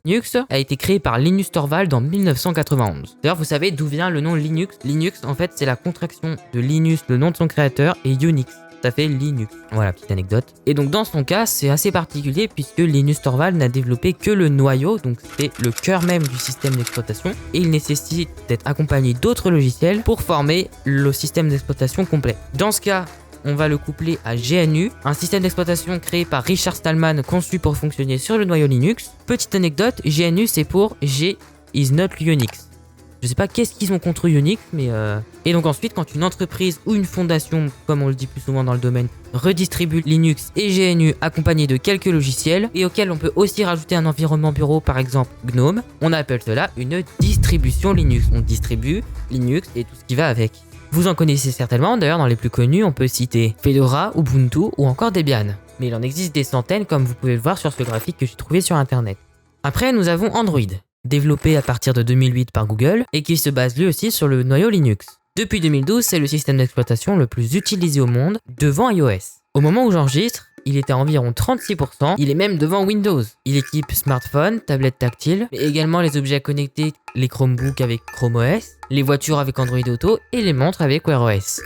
Linux a été créé par Linus Torvalds en 1991. D'ailleurs, vous savez d'où vient le nom Linux? Linux, en fait, c'est la contraction de Linus, le nom de son créateur, et Unix. Ça fait Linux. Voilà, petite anecdote. Et donc dans son cas, c'est assez particulier puisque Linus Torvalds n'a développé que le noyau, donc c'est le cœur même du système d'exploitation, et il nécessite d'être accompagné d'autres logiciels pour former le système d'exploitation complet. Dans ce cas, on va le coupler à GNU, un système d'exploitation créé par Richard Stallman conçu pour fonctionner sur le noyau Linux. Petite anecdote, GNU c'est pour G is not Unix. Je sais pas qu'est-ce qu'ils ont contre Unix, mais Et donc ensuite, quand une entreprise ou une fondation, comme on le dit plus souvent dans le domaine, redistribue Linux et GNU accompagnés de quelques logiciels, et auxquels on peut aussi rajouter un environnement bureau, par exemple GNOME, on appelle cela une distribution Linux. On distribue Linux et tout ce qui va avec. Vous en connaissez certainement, d'ailleurs dans les plus connus, on peut citer Fedora, Ubuntu ou encore Debian. Mais il en existe des centaines, comme vous pouvez le voir sur ce graphique que j'ai trouvé sur internet. Après, nous avons Android, développé à partir de 2008 par Google et qui se base lui aussi sur le noyau Linux. Depuis 2012, c'est le système d'exploitation le plus utilisé au monde, devant iOS. Au moment où j'enregistre, il est à environ 36%, il est même devant Windows. Il équipe smartphone, tablette tactile, mais également les objets connectés, les Chromebooks avec Chrome OS, les voitures avec Android Auto et les montres avec Wear OS.